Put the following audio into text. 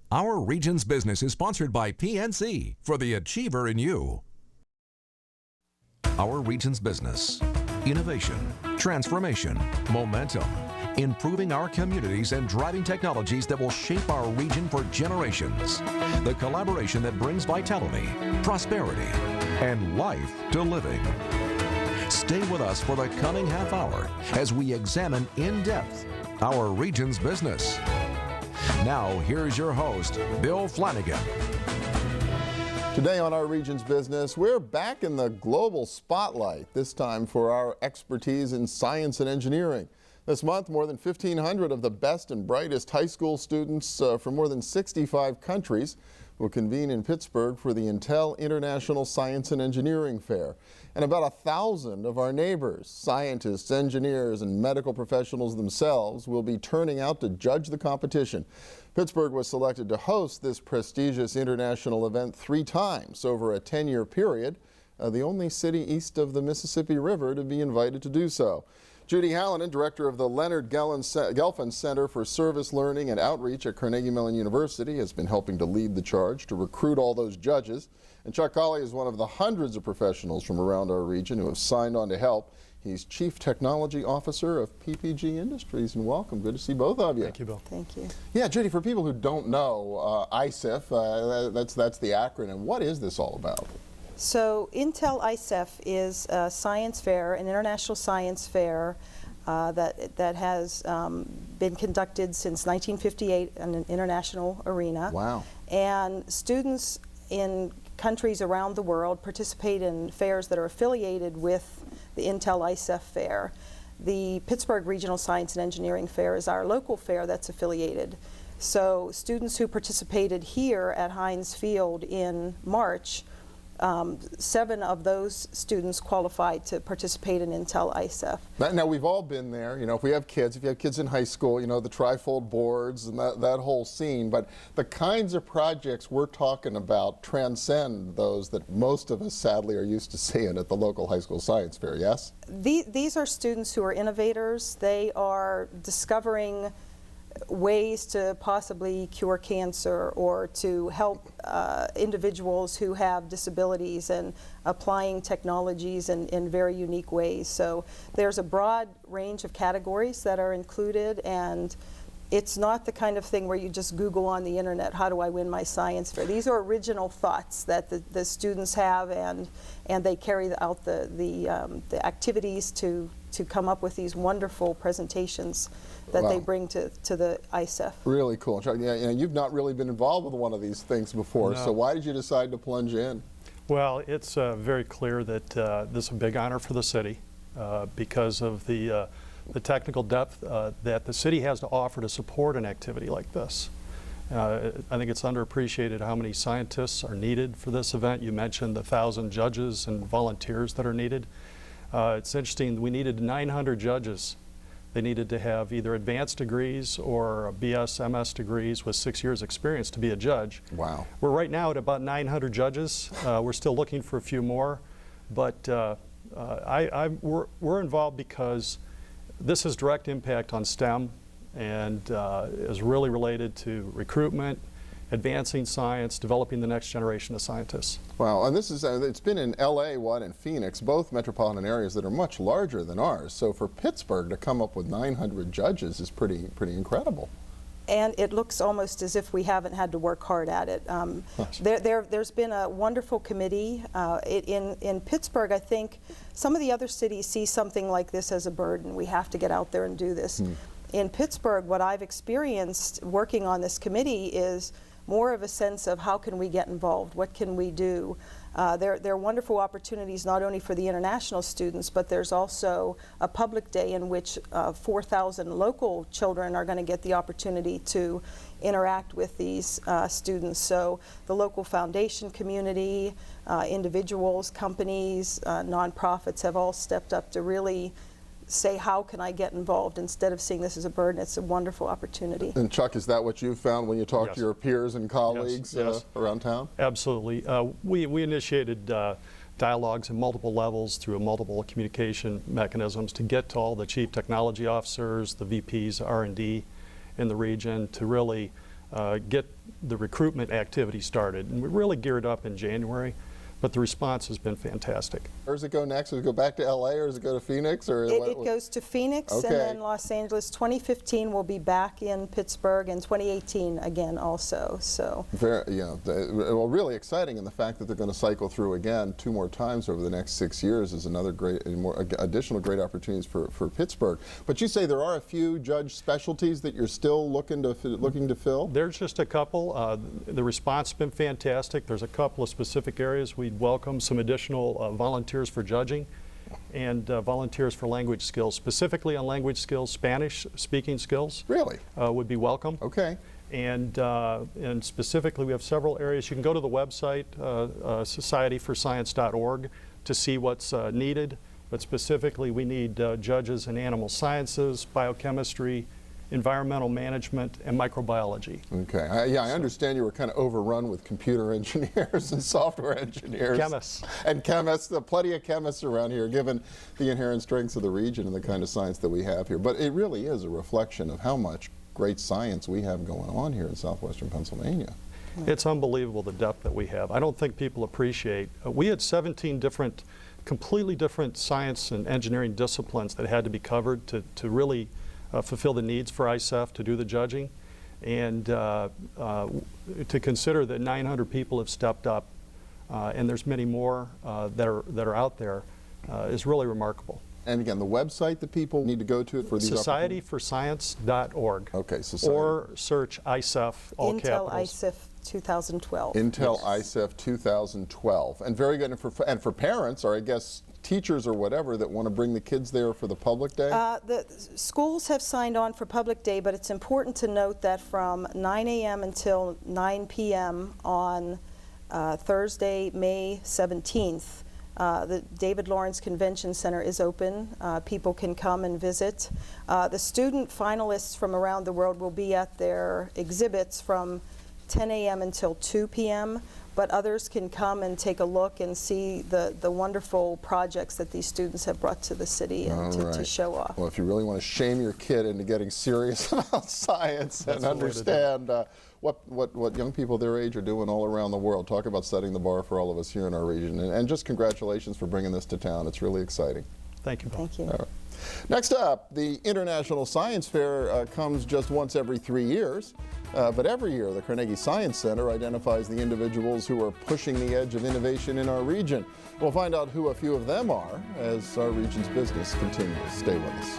Our Region's Business is sponsored by PNC for the achiever in you. Our Region's Business. Innovation, transformation, momentum, improving our communities and driving technologies that will shape our region for generations. The collaboration that brings vitality, prosperity, and life to living. Stay with us for the coming half hour as we examine in depth our region's business. Now, here's your host, Bill Flanagan. Today on Our Region's Business, we're back in the global spotlight, this time for our expertise in science and engineering. This month, more than 1,500 of the best and brightest high school students from more than 65 countries will convene in Pittsburgh for the Intel International Science and Engineering Fair. And about 1,000 of our neighbors, scientists, engineers, and medical professionals themselves will be turning out to judge the competition. Pittsburgh was selected to host this prestigious international event 3 times over a 10-year period, the only city east of the Mississippi River to be invited to do so. Judy Hallinen, director of the Leonard Gelfand Center for Service Learning and Outreach at Carnegie Mellon University, has been helping to lead the charge to recruit all those judges. And Chuck Kahle is one of the hundreds of professionals from around our region who have signed on to help. He's Chief Technology Officer of PPG Industries, and welcome. Good to see both of you. Thank you, Bill. Thank you. Yeah, Judy, for people who don't know, ISEF, that's the acronym. What is this all about? So Intel ICF is a science fair, an international science fair that has been conducted since 1958 in an international arena. Wow. And students in countries around the world participate in fairs that are affiliated with the Intel ICF fair. The Pittsburgh Regional Science and Engineering Fair is our local fair that's affiliated. So students who participated here at Heinz Field in March, 7 of those students qualified to participate in Intel ICF. Now, we've all been there. You know, if you have kids in high school, you know, the trifold boards and that whole scene. But the kinds of projects we're talking about transcend those that most of us, sadly, are used to seeing at the local high school science fair, yes? These are students who are innovators. They are discovering ways to possibly cure cancer or to help individuals who have disabilities and applying technologies in very unique ways. So there's a broad range of categories that are included, and it's not the kind of thing where you just Google on the internet, how do I win my science fair? These are original thoughts that the students have, and they carry out the activities to come up with these wonderful presentations that they bring to the ISEF. Really cool. Yeah, you've not really been involved with one of these things before, no. So why did you decide to plunge in? Well, it's very clear that this is a big honor for the city because of the technical depth that the city has to offer to support an activity like this. I think it's underappreciated how many scientists are needed for this event. You mentioned the 1,000 judges and volunteers that are needed. It's interesting, we needed 900 judges. They needed to have either advanced degrees or BS, MS degrees with 6 years experience to be a judge. Wow. We're right now at about 900 judges. We're still looking for a few more, but we're involved because this has direct impact on STEM and is really related to recruitment, advancing science, developing the next generation of scientists. Wow, and this is, it's been in LA, and Phoenix, both metropolitan areas that are much larger than ours. So for Pittsburgh to come up with 900 judges is pretty incredible. And it looks almost as if we haven't had to work hard at it. There's been a wonderful committee. In Pittsburgh, I think some of the other cities see something like this as a burden. We have to get out there and do this. In Pittsburgh, what I've experienced working on this committee is more of a sense of how can we get involved, what can we do. There are wonderful opportunities not only for the international students, but there's also a public day in which 4,000 local children are going to get the opportunity to interact with these students. So the local foundation community, individuals, companies, nonprofits have all stepped up to really say, how can I get involved? Instead of seeing this as a burden, it's a wonderful opportunity. And Chuck, is that what you've found when you talk Yes. to your peers and colleagues Yes. Around town? Absolutely. We initiated dialogues at multiple levels through multiple communication mechanisms to get to all the chief technology officers, the VPs, R&D in the region to really get the recruitment activity started. And we really geared up in January, but the response has been fantastic. Where does it go next? Does it go back to LA or does it go to Phoenix? Or It goes to Phoenix Okay. and then Los Angeles. 2015 will be back in Pittsburgh, and 2018 again also. So Very, well, really exciting, and the fact that they're going to cycle through again 2 more times over the next 6 years is another great, additional great opportunities for Pittsburgh. But you say there are a few judge specialties that you're still looking to fill? There's just a couple. The response has been fantastic. There's a couple of specific areas we'd welcome some additional volunteers for judging and volunteers for language skills. Specifically on language skills, Spanish speaking skills. Really? Would be welcome. Okay. And specifically, we have several areas. You can go to the website, societyforscience.org, to see what's needed. But specifically, we need judges in animal sciences, biochemistry, environmental management, and microbiology. Okay. I understand you were kind of overrun with computer engineers and software engineers. Chemists. And chemists. Plenty of chemists around here, given the inherent strengths of the region and the kind of science that we have here. But it really is a reflection of how much great science we have going on here in southwestern Pennsylvania. It's unbelievable the depth that we have. I don't think people appreciate. We had 17 different, completely different science and engineering disciplines that had to be covered to really fulfill the needs for ISEF to do the judging, and to consider that 900 people have stepped up, and there's many more that are out there, is really remarkable. And again, the website that people need to go to for these societyforscience.org. Okay, society. Or search ISEF, all Intel capitals. ICF 2012. Intel Yes. ICF 2012. And very good. And for parents, or I guess teachers or whatever, that want to bring the kids there for the public day? The schools have signed on for public day, but it's important to note that from 9 a.m. until 9 p.m. on Thursday, May 17th, the David Lawrence Convention Center is open. People can come and visit. The student finalists from around the world will be at their exhibits from 10 a.m. until 2 p.m., but others can come and take a look and see the wonderful projects that these students have brought to the city and to show off. Well, if you really want to shame your kid into getting serious about science and understand what young people their age are doing all around the world, talk about setting the bar for all of us here in our region. And just congratulations for bringing this to town. It's really exciting. Thank you, Bill. Thank you. All right. Next up, the International Science Fair comes just once every 3 years. But every year, the Carnegie Science Center identifies the individuals who are pushing the edge of innovation in our region. We'll find out who a few of them are as our region's business continues. Stay with us.